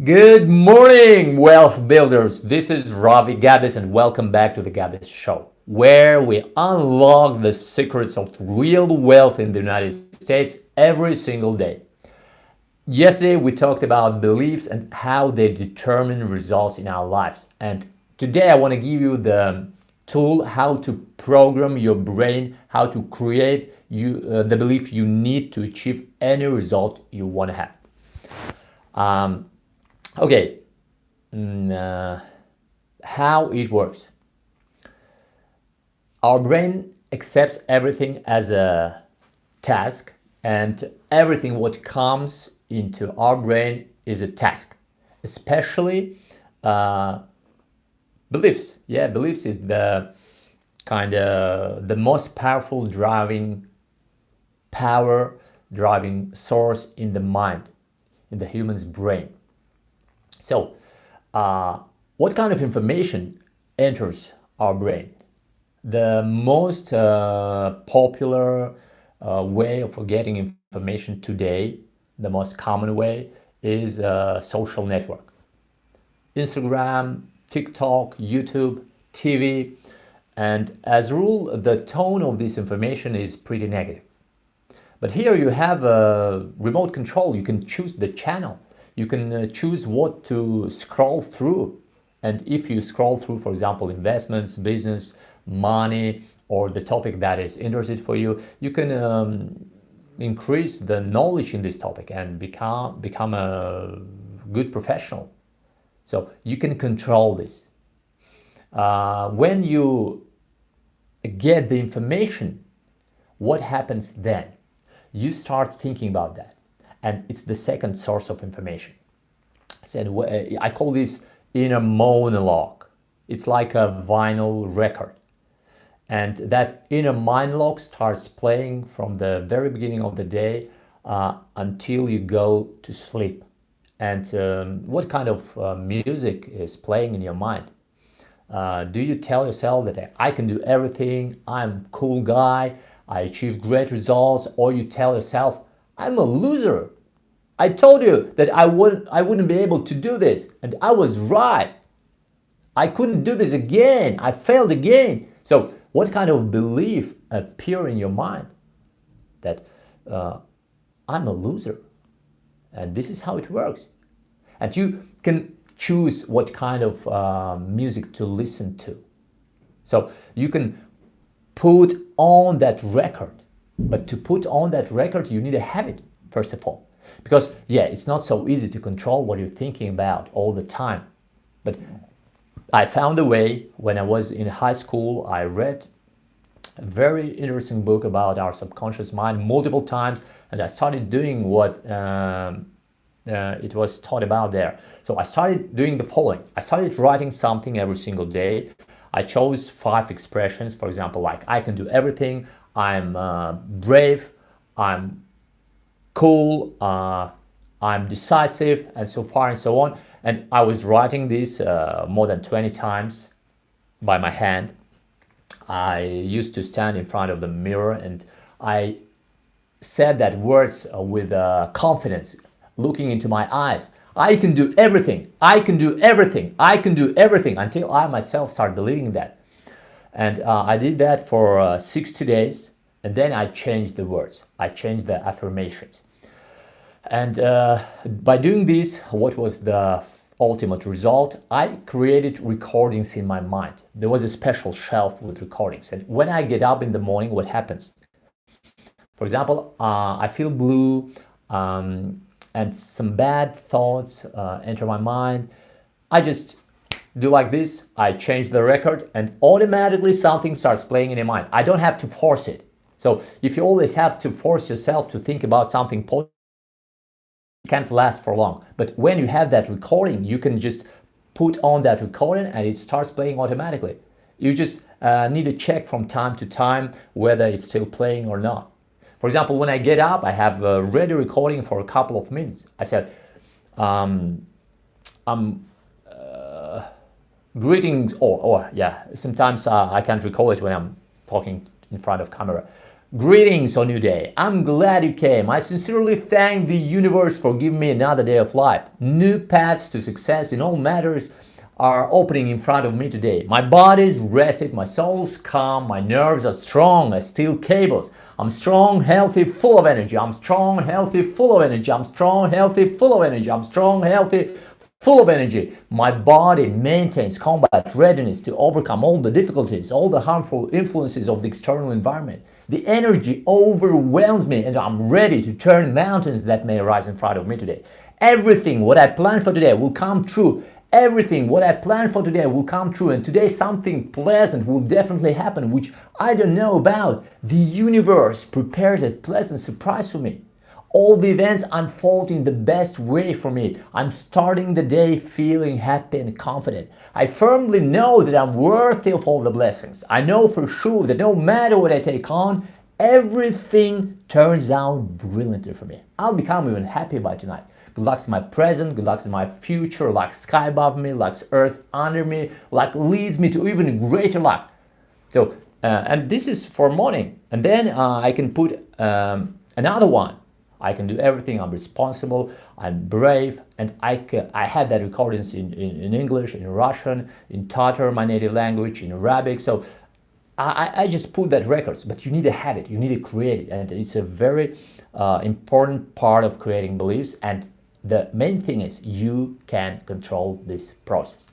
Good morning, wealth builders. This is Ravi Gabis, and welcome back to the Gabis Show, where we unlock the secrets of real wealth in the United States every single day. Yesterday, we talked about beliefs and how they determine results in our lives. And today, I want to give you the tool how to program your brain, how to create the belief you need to achieve any result you want to have. Okay, how it works. Our brain accepts everything as a task, and everything what comes into our brain is a task, especially beliefs. Yeah, beliefs is the kind of the most powerful driving source in the mind, in the human's brain. So, what kind of information enters our brain? The most popular way of getting information today, the most common way, is social network. Instagram, TikTok, YouTube, TV, and as a rule, the tone of this information is pretty negative. But here you have a remote control. You can choose the channel. You can choose what to scroll through. And if you scroll through, for example, investments, business, money, or the topic that is interested for you, you can increase the knowledge in this topic and become a good professional. So you can control this. When you get the information, what happens then? You start thinking about that, and it's the second source of information. I call this inner monologue. It's like a vinyl record, and that inner monologue starts playing from the very beginning of the day until you go to sleep. And what kind of music is playing in your mind? Do you tell yourself that I can do everything, I'm a cool guy, I achieve great results, or you tell yourself, I'm a loser. I told you that I wouldn't be able to do this, and I was right. I couldn't do this again. I failed again. So what kind of belief appear in your mind? That I'm a loser, and this is how it works. And you can choose what kind of music to listen to. So you can put on that record. But to put on that record, you need a habit, first of all. Because, yeah, it's not so easy to control what you're thinking about all the time. But I found a way. When I was in high school, I read a very interesting book about our subconscious mind multiple times, and I started doing what it was taught about there. So I started doing the following. I started writing something every single day. I chose 5 expressions, for example, like I can do everything, I'm brave, I'm cool, I'm decisive, and so far and so on. And I was writing this more than 20 times by my hand. I used to stand in front of the mirror and I said that words with confidence, looking into my eyes. I can do everything, I can do everything, I can do everything, until I myself started believing that. And I did that for 60 days, and then I changed the words, I changed the affirmations. And by doing this, what was the ultimate result? I created recordings in my mind. There was a special shelf with recordings. And when I get up in the morning, what happens? For example, I feel blue, and some bad thoughts enter my mind. I just do like this, I change the record, and automatically something starts playing in your mind. I don't have to force it. So if you always have to force yourself to think about something positive, it can't last for long. But when you have that recording, you can just put on that recording and it starts playing automatically. You just need to check from time to time whether it's still playing or not. For example, when I get up, I have read a recording for a couple of minutes. I said, greetings, or yeah, sometimes I can't recall it when I'm talking in front of camera. Greetings on new day. I'm glad you came. I sincerely thank the universe for giving me another day of life. New paths to success in all matters are opening in front of me today. My body's rested, my soul's calm, my nerves are strong as steel cables. I'm strong, healthy, full of energy. I'm strong, healthy, full of energy. I'm strong, healthy, full of energy. I'm strong, healthy, full of energy. My body maintains combat readiness to overcome all the difficulties, all the harmful influences of the external environment. The energy overwhelms me and I'm ready to turn mountains that may arise in front of me today. Everything what I plan for today will come true. Everything what I plan for today will come true, and today something pleasant will definitely happen which I don't know about. The universe prepared a pleasant surprise for me. All the events unfold in the best way for me. I'm starting the day feeling happy and confident. I firmly know that I'm worthy of all the blessings. I know for sure that no matter what I take on, everything turns out brilliantly for me. I'll become even happier by tonight. Good luck's in my present, good luck's in my future, luck sky above me, luck's earth under me, luck leads me to even greater luck. So, and this is for morning. And then I can put another one. I can do everything, I'm responsible, I'm brave, and I have that recordings in English, in Russian, in Tatar, my native language, in Arabic. So I just put that records, but you need to have it, you need to create it, and it's a very important part of creating beliefs, and the main thing is you can control this process.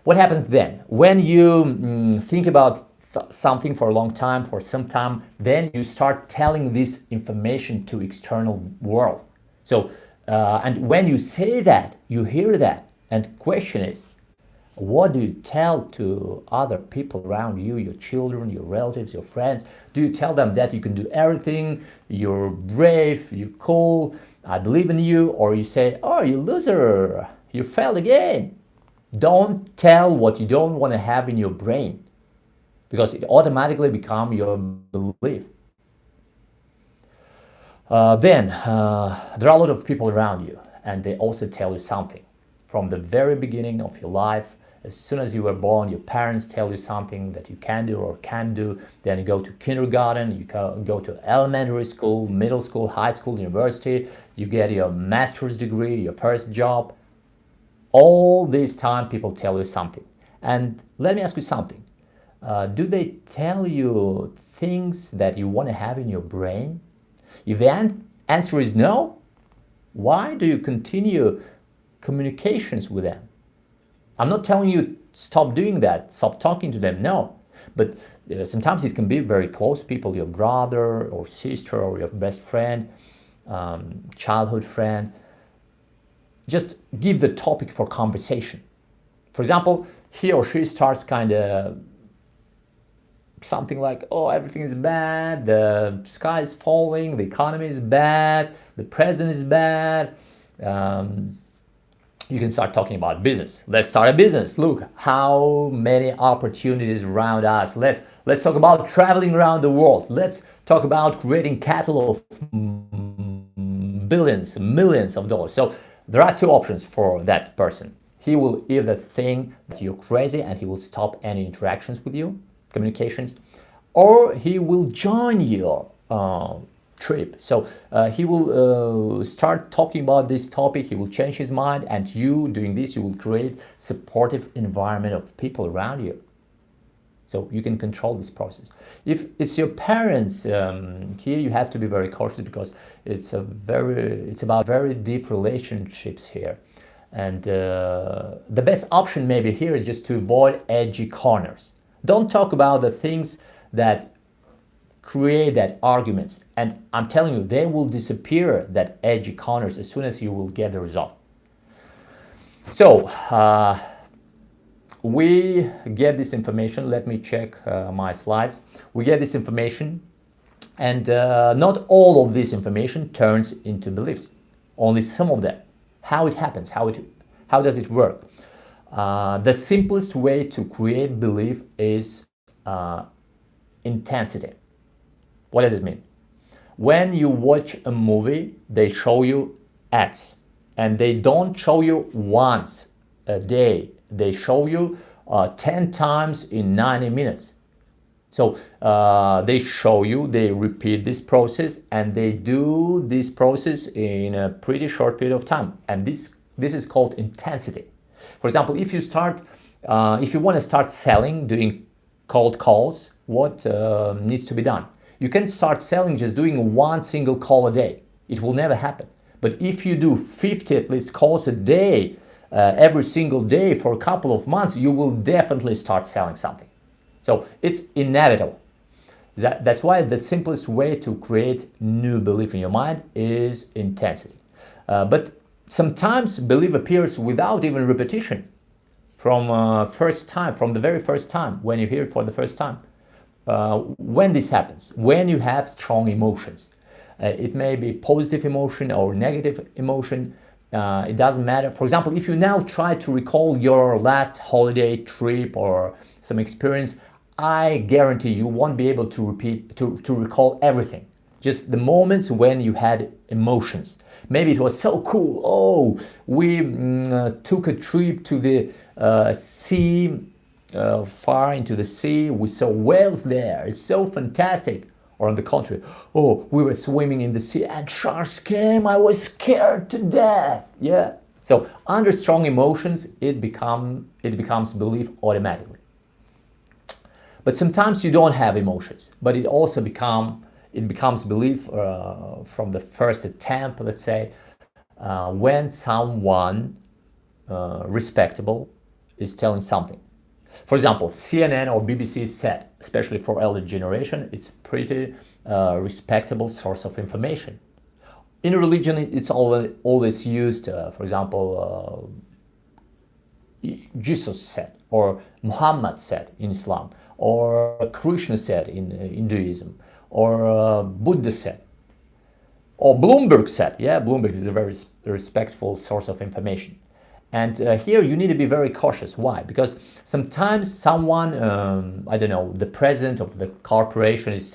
What happens then? When you think about something for a long time, for some time, then you start telling this information to external world. So, and when you say that, you hear that, and question is, what do you tell to other people around you, your children, your relatives, your friends? Do you tell them that you can do everything, you're brave, you're cool, I believe in you, or you say, oh, you loser, you failed again? Don't tell what you don't want to have in your brain, because it automatically becomes your belief. Then there are a lot of people around you, and they also tell you something. From the very beginning of your life, as soon as you were born, your parents tell you something that you can do or can't do. Then you go to kindergarten, you go to elementary school, middle school, high school, university, you get your master's degree, your first job. All this time people tell you something. And let me ask you something. Do they tell you things that you want to have in your brain? If the answer is no, why do you continue communications with them? I'm not telling you stop doing that, stop talking to them, no. But sometimes it can be very close people, your brother or sister or your best friend, childhood friend. Just give the topic for conversation. For example, he or she starts kind of something like, oh, everything is bad, the sky is falling, the economy is bad, the president is bad. You can start talking about business. Let's start a business. Look, how many opportunities around us. Let's talk about traveling around the world. Let's talk about creating capital of billions, millions of dollars. So there are two options for that person. He will either think that you're crazy and he will stop any interactions with you, communications, or he will join your trip. So he will start talking about this topic, he will change his mind, and you doing this, you will create supportive environment of people around you. So you can control this process. If it's your parents, here you have to be very cautious, because it's about very deep relationships here. And the best option maybe here is just to avoid edgy corners. Don't talk about the things that create that arguments, and I'm telling you, they will disappear, that edgy corners, as soon as you will get the result. So we get this information. Let me check my slides. We get this information, and not all of this information turns into beliefs, only some of them. How it happens, how does it work? The simplest way to create belief is intensity. What does it mean? When you watch a movie, they show you ads, and they don't show you once a day. They show you 10 times in 90 minutes. So they show you, they repeat this process, and they do this process in a pretty short period of time. And this is called intensity. For example, if you want to start selling, doing cold calls, what needs to be done? You can start selling just doing one single call a day. It will never happen. But if you do 50 at least calls a day, every single day for a couple of months, you will definitely start selling something. So it's inevitable. That's why the simplest way to create new belief in your mind is intensity. But sometimes belief appears without even repetition. From the very first time, when you hear it for the first time. When this happens, when you have strong emotions, it may be positive emotion or negative emotion, it doesn't matter. For example, if you now try to recall your last holiday trip or some experience, I guarantee you won't be able to recall everything. Just the moments when you had emotions. Maybe it was so cool. Oh, we took a trip to the sea, far into the sea. We saw whales there. It's so fantastic. Or on the contrary, oh, we were swimming in the sea and sharks came. I was scared to death. Yeah. So under strong emotions, it becomes belief automatically. But sometimes you don't have emotions, but it also becomes belief from the first attempt, let's say, when someone respectable is telling something. For example, CNN or BBC said, especially for elder generation, it's pretty respectable source of information. In religion, it's always used, for example, Jesus said, or Muhammad said in Islam, or Krishna said in Hinduism, or Buddha said, or Bloomberg said. Yeah, Bloomberg is a very respectful source of information. And here you need to be very cautious. Why? Because sometimes someone, I don't know, the president of the corporation is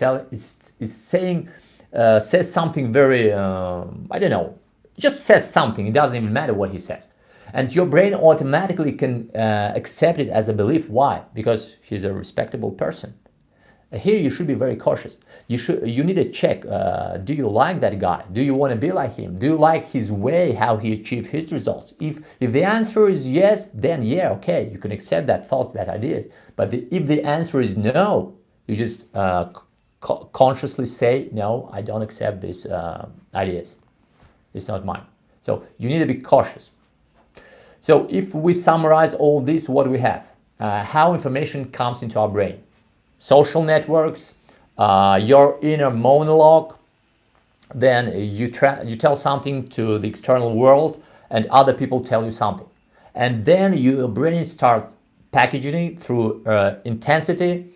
saying, says something very, I don't know, just says something. It doesn't even matter what he says. And your brain automatically can accept it as a belief. Why? Because he's a respectable person. Here you should be very cautious. You need to check, do you like that guy? Do you want to be like him? Do you like his way, how he achieved his results? If the answer is yes, then yeah, okay, you can accept that thoughts, that ideas. But if the answer is no, you just consciously say, no, I don't accept these ideas. It's not mine. So you need to be cautious. So if we summarize all this, what do we have? How information comes into our brain. Social networks, your inner monologue, then you tell something to the external world and other people tell you something. And then your brain starts packaging it through intensity,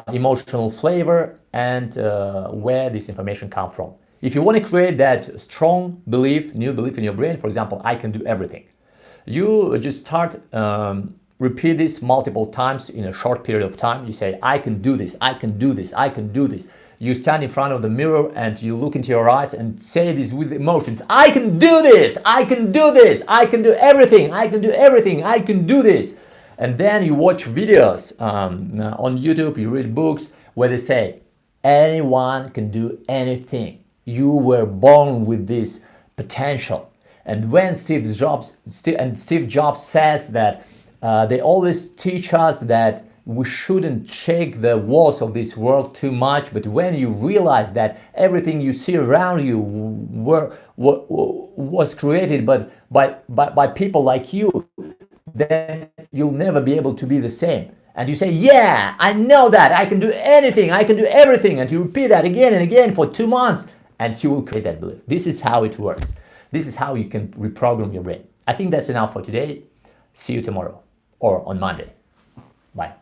emotional flavor, and where this information comes from. If you want to create that strong belief, new belief in your brain, for example, I can do everything. You just start repeat this multiple times in a short period of time. You say, I can do this, I can do this, I can do this. You stand in front of the mirror and you look into your eyes and say this with emotions. I can do this, I can do this, I can do everything, I can do everything, I can do this. And then you watch videos on YouTube, you read books where they say, anyone can do anything. You were born with this potential. And when Steve Jobs says that they always teach us that we shouldn't shake the walls of this world too much, but when you realize that everything you see around you was created by people like you, then you'll never be able to be the same. And you say, yeah, I know that, I can do anything, I can do everything, and you repeat that again and again for 2 months, and you will create that belief. This is how it works. This is how you can reprogram your brain. I think that's enough for today. See you tomorrow or on Monday. Bye.